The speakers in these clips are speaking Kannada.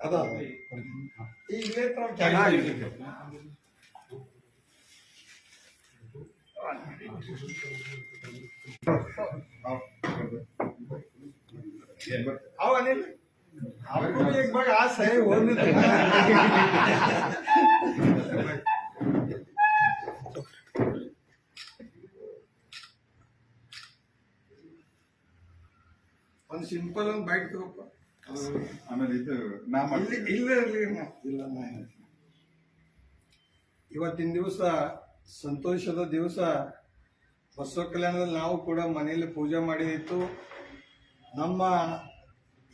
ಅದ ಈಗ ಚೆನ್ನಾಗಿದೆ. आपको भी एक बार आस है होने ಒಂದು ಸಿಂಪಲ್ ಒಂದು ಬೈಟ್ ತಗೋಪ್ಪ. ಆಮೇಲೆ ಇದು ನಾ ಇಲ್ಲ ಇವತ್ತಿನ ದಿವಸ ಸಂತೋಷದ ದಿವಸ. ಬಸವ ಕಲ್ಯಾಣದಲ್ಲಿ ನಾವು ಕೂಡ ಮನೆಯಲ್ಲಿ ಪೂಜೆ ಮಾಡಿದಿತ್ತು. ನಮ್ಮ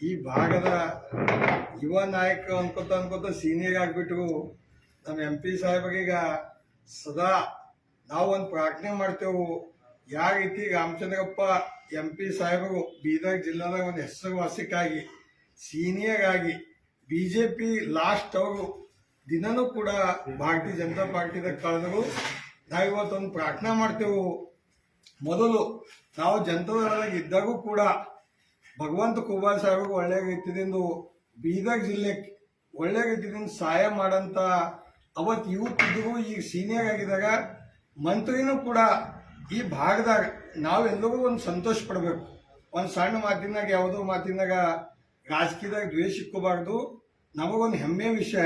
ಈ ಭಾಗದ ಯುವ ನಾಯಕ ಅನ್ಕೋತ ಸೀನಿಯರ್ ಆಗ್ಬಿಟ್ರು. ನಮ್ಮ MP ಸಾಹೇಬರಿಗೆ ಈಗ ಸದಾ ನಾವು ಒಂದು ಪ್ರಾರ್ಥನೆ ಮಾಡ್ತೇವೆ. ಯಾವ ರೀತಿ ರಾಮಚಂದ್ರಪ್ಪ MP ಸಾಹೇಬರು ಬೀದರ್ ಜಿಲ್ಲಾದಾಗ ಒಂದು ಹೆಸರುವಾಸಿಕಾಗಿ ಸೀನಿಯರ್ ಆಗಿ BJP ಲಾಸ್ಟ್ ಅವರು ದಿನನೂ ಕೂಡ ಭಾರತೀಯ ಜನತಾ ಪಾರ್ಟಿದಾಗ ಕಳೆದರು. ನಾವು ಇವತ್ತೊಂದು ಪ್ರಾರ್ಥನೆ ಮಾಡ್ತೇವೆ. ಮೊದಲು ನಾವು ಜನತಾದಳದಾಗ ಇದ್ದಾಗೂ ಕೂಡ ಭಗವಂತ ಖೂಬಾ ಸಾಹೇಬ್ರಿಗೆ ಒಳ್ಳೆ ರೀತಿಯಿಂದ ಬೀದರ್ ಜಿಲ್ಲೆಗೆ ಒಳ್ಳೆ ರೀತಿಯಿಂದ ಸಹಾಯ ಮಾಡಂತ ಅವತ್ತು ಯೂತ್ ಇದ್ದರೂ ಈಗ ಸೀನಿಯರ್ ಆಗಿದಾಗ ಮಂತ್ರಿನೂ ಕೂಡ ಈ ಭಾಗದಾಗ ನಾವೆಲ್ಲರೂ ಒಂದು ಸಂತೋಷ ಪಡಬೇಕು. ಒಂದು ಸಣ್ಣ ಮಾತಿನಾಗ ಯಾವುದೋ ಮಾತಿನಾಗ ರಾಜಕೀಯದಾಗ ದ್ವೇಷ ಇಕ್ಕೋಬಾರ್ದು. ನಮಗೊಂದು ಹೆಮ್ಮೆಯ ವಿಷಯ,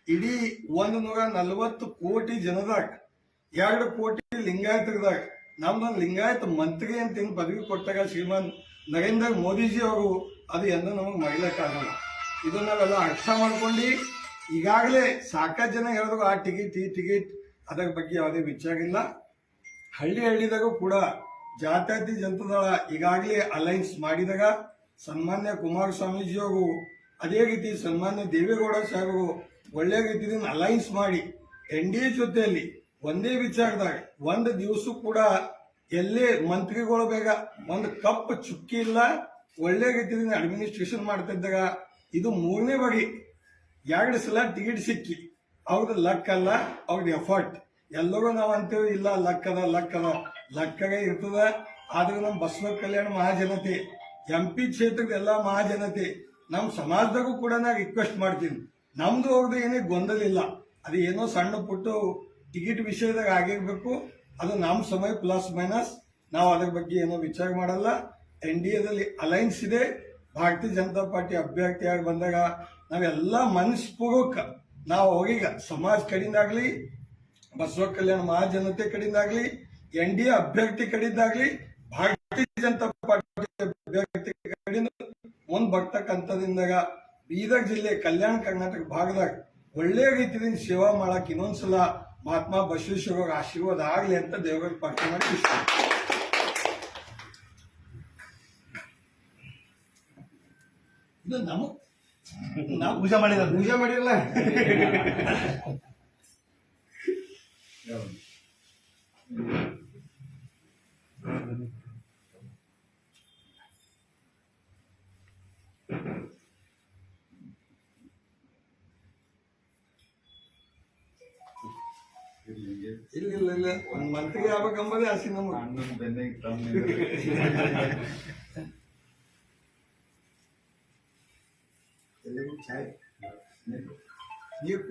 ಇಡೀ 140 ಕೋಟಿ ಜನದಾಗ 2 ಕೋಟಿ ಲಿಂಗಾಯತರದಾಗ ನಮ್ದೊಂದು ಲಿಂಗಾಯತ ಮಂತ್ರಿ ಅಂತ ಏನು ಪದವಿ ಕೊಟ್ಟಾಗ ಶ್ರೀಮಾನ್ ನರೇಂದ್ರ ಮೋದಿಜಿ ಅವರು ಅದು ಎಂದು ನಮಗೆ ಮರಿಲಿಕ್ಕಾಗಲ್ಲ. ಇದು ನಾವೆಲ್ಲ ಅರ್ಥ ಮಾಡ್ಕೊಂಡು ಈಗಾಗಲೇ ಸಾಕಷ್ಟು ಜನ ಹೇಳಿದ್ರು ಆ ಟಿಕೆಟ್ ಈ ಟಿಕೆಟ್ ಅದರ ಬಗ್ಗೆ ಯಾವುದೇ ವಿಚಾರ ಇಲ್ಲ. ಹಳ್ಳಿದಾಗೂ ಕೂಡ ಜಾತ್ಯತೀತ ಜನತಾದಳ ಈಗಾಗಲೇ ಅಲೈನ್ಸ್ ಮಾಡಿದಾಗ ಸನ್ಮಾನ್ಯ ಕುಮಾರಸ್ವಾಮೀಜಿ ಅವರು ಅದೇ ರೀತಿ ಸನ್ಮಾನ್ಯ ದೇವೇಗೌಡ ಸಾಹೇಬರು ಒಳ್ಳೆ ರೀತಿಯಿಂದ ಅಲೈನ್ಸ್ ಮಾಡಿ NDA ಜೊತೆಯಲ್ಲಿ ಒಂದೇ ವಿಚಾರದಾಗ ಒಂದು ದಿವಸ ಕೂಡ ಎಲ್ಲೇ ಮಂತ್ರಿಗಳು ಬೇಗ ಒಂದು ಕಪ್ ಚುಕ್ಕಿ ಇಲ್ಲ. ಒಳ್ಳೆ ರೀತಿಯಿಂದ ಅಡ್ಮಿನಿಸ್ಟ್ರೇಷನ್ ಮಾಡ್ತಿದ್ದಾಗ ಇದು 3ನೇ ಬಾರಿ 2 ಸಲ ಟಿಕೆಟ್ ಸಿಕ್ಕಿ ಅವ್ರದ್ದು ಲಕ್ ಅಲ್ಲ, ಅವ್ರದ್ದು ಎಫರ್ಟ್. ಎಲ್ಲರೂ ನಾವು ಅಂತೇವಿ ಇಲ್ಲ ಲಕ್ಕದ ಲಕ್ಕಾಗೆ ಇರ್ತದ. ಆದ್ರೆ ನಮ್ಮ ಬಸವ ಕಲ್ಯಾಣ ಮಹಾಜನತೆ MP ಕ್ಷೇತ್ರದ ಎಲ್ಲ ಮಹಾಜನತೆ ನಮ್ಮ ಸಮಾಜದಾಗೂ ಕೂಡ ನಾ ರಿಕ್ವೆಸ್ಟ್ ಮಾಡ್ತೀನಿ, ನಮ್ದು ಅವ್ರದ್ದು ಏನೇ ಗೊಂದಲ ಇಲ್ಲ. ಅದು ಏನೋ ಸಣ್ಣ ಪುಟ್ಟು ಟಿಕೆಟ್ ವಿಷಯದಾಗ ಆಗಿರ್ಬೇಕು. ಅದು ನಮ್ಮ ಸಮಯ ಪ್ಲಸ್ ಮೈನಸ್, ನಾವು ಅದ್ರ ಬಗ್ಗೆ ಏನೋ ವಿಚಾರ ಮಾಡಲ್ಲ. NDAದಲ್ಲಿ ಅಲೈನ್ಸ್ ಇದೆ. ಭಾರತೀಯ ಜನತಾ ಪಾರ್ಟಿ ಅಭ್ಯರ್ಥಿಯಾಗಿ ಬಂದಾಗ ನಾವೆಲ್ಲ ಮನಸ್ಪೂರ್ವಕ ನಾವು ಅವರಿಗೆ ಸಮಾಜ ಕಡೆಯಿಂದಾಗ್ಲಿ ಬಸವ ಕಲ್ಯಾಣ ಮಹಾಜನತೆ ಕಡೆಯಿಂದಾಗ್ಲಿ NDA ಅಭ್ಯರ್ಥಿ ಕಡೆಯಿಂದಾಗ್ಲಿ ಭಾರತೀಯ ಜನತಾ ಪಾರ್ಟಿ ಅಭ್ಯರ್ಥಿ ಕಡೆಯಿಂದ ಮುಂದೆ ಬರ್ತಕ್ಕಂಥದ್ರಿಂದಾಗ ಬೀದರ್ ಜಿಲ್ಲೆ ಕಲ್ಯಾಣ ಕರ್ನಾಟಕ ಭಾಗದಾಗ ಒಳ್ಳೆ ರೀತಿಯಿಂದ ಸೇವಾ ಮಾಡಕ್ ಇನ್ನೊಂದ್ಸಲ ಮಹಾತ್ಮ ಬಸವೇಶ್ವರ ಆಶೀರ್ವಾದ ಆಗ್ಲಿ ಅಂತ ದೇವರ ಪ್ರಾರ್ಥನೆ ಮಾಡಿ ಇಷ್ಟ. ಇದು ನಾವು ಪೂಜೆ ಮಾಡಿರಲ್ಲ ಇಲ್ಲ ಒಂದು ಮಂತ್ರಿಗೆ ಆಗ್ಬೇಕಂಬದೇ ಆಸೆ ನಮಗೆ. ಚಾಯ್ ನೀರು